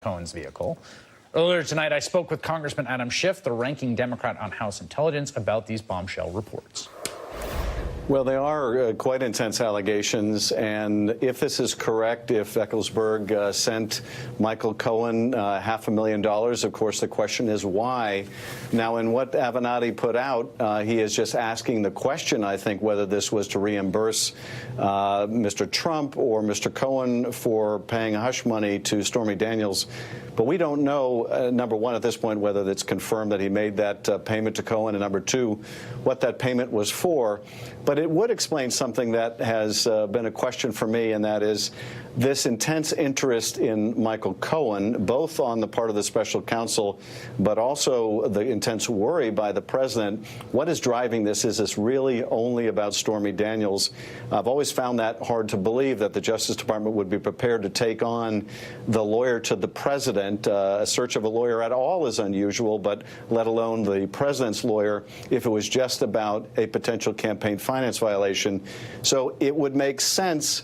Cohen's vehicle. Earlier tonight, I spoke with Congressman Adam Schiff, the ranking Democrat on House Intelligence, about these bombshell reports. Well, they are quite intense allegations, and if this is correct, if Vekselberg sent Michael Cohen $500,000, of course, the question is why. Now, in what Avenatti put out, he is just asking the question, I think, whether this was to reimburse Mr. Trump or Mr. Cohen for paying hush money to Stormy Daniels. But we don't know, number one, at this point, whether it's confirmed that he made that payment to Cohen, and number two, what that payment was for. But it would explain something that has been a question for me, and that is this intense interest in Michael Cohen, both on the part of the special counsel, but also the intense worry by the president. What is driving this? Is this really only about Stormy Daniels? I've always found that hard to believe, that the Justice Department would be prepared to take on the lawyer to the president. A search of a lawyer at all is unusual, but let alone the president's lawyer, if it was just about a potential campaign finance violation. So it would make sense,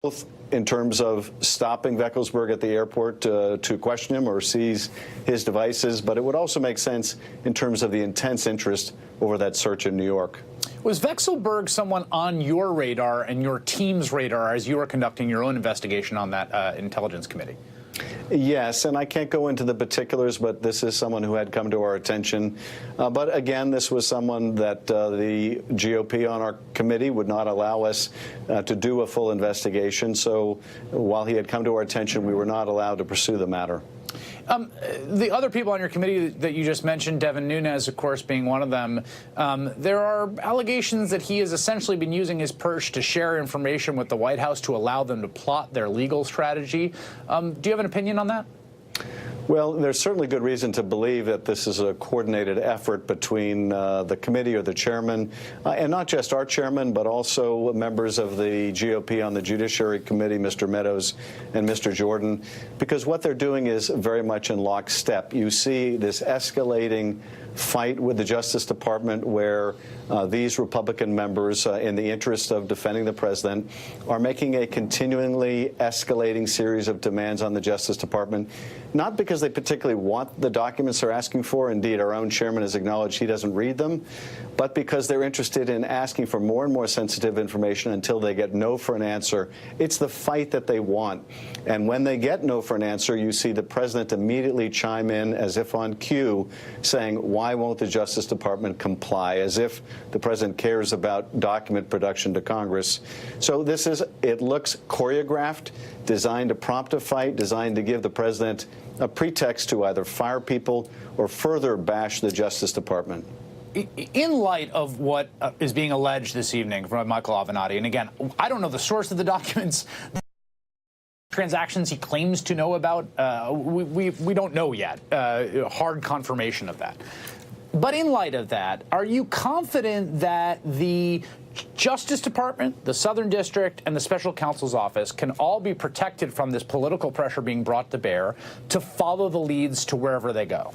both in terms of stopping Vekselberg at the airport to question him or seize his devices, but it would also make sense in terms of the intense interest over that search in New York. Was Vekselberg someone on your radar and your team's radar as you were conducting your own investigation on that Intelligence Committee? Yes, and I can't go into the particulars, but this is someone who had come to our attention. But again, this was someone that the GOP on our committee would not allow us to do a full investigation. So while he had come to our attention, we were not allowed to pursue the matter. The other people on your committee that you just mentioned, Devin Nunes, of course, being one of them, there are allegations that he has essentially been using his purse to share information with the White House to allow them to plot their legal strategy. Do you have an opinion on that? Well, there's certainly good reason to believe that this is a coordinated effort between the committee or the chairman, and not just our chairman, but also members of the GOP on the Judiciary Committee, Mr. Meadows and Mr. Jordan, because what they're doing is very much in lockstep. You see this escalating fight with the Justice Department where these Republican members, in the interest of defending the president, are making a continually escalating series of demands on the Justice Department, not because they particularly want the documents they're asking for. Indeed, our own chairman has acknowledged he doesn't read them, but because they're interested in asking for more and more sensitive information until they get no for an answer. It's the fight that they want. And when they get no for an answer, you see the president immediately chime in, as if on cue, saying, why won't the Justice Department comply? As if the president cares about document production to Congress. So this is, it looks choreographed, designed to prompt a fight, designed to give the president a pretext to either fire people or further bash the Justice Department. In light of what is being alleged this evening from Michael Avenatti, and again, I don't know the source of the documents, transactions he claims to know about, we don't know yet, hard confirmation of that. But in light of that, are you confident that the Justice Department, the Southern District, and the Special Counsel's Office can all be protected from this political pressure being brought to bear to follow the leads to wherever they go?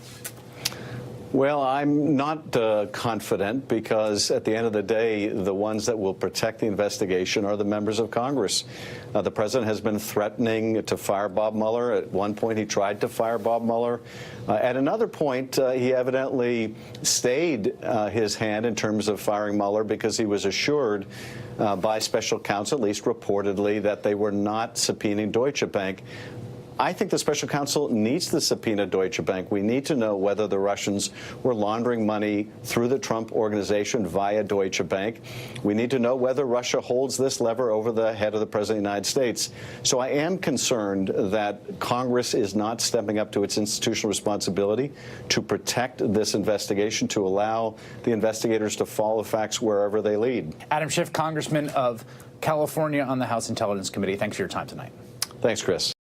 Well, I'm not confident, because at the end of the day, the ones that will protect the investigation are the members of Congress. The president has been threatening to fire Bob Mueller. At one point, he tried to fire Bob Mueller. At another point, he evidently stayed his hand in terms of firing Mueller because he was assured by special counsel, at least reportedly, that they were not subpoenaing Deutsche Bank. I think the special counsel needs to subpoena Deutsche Bank. We need to know whether the Russians were laundering money through the Trump organization via Deutsche Bank. We need to know whether Russia holds this lever over the head of the President of the United States. So I am concerned that Congress is not stepping up to its institutional responsibility to protect this investigation, to allow the investigators to follow facts wherever they lead. Adam Schiff, Congressman of California on the House Intelligence Committee, thanks for your time tonight. Thanks, Chris.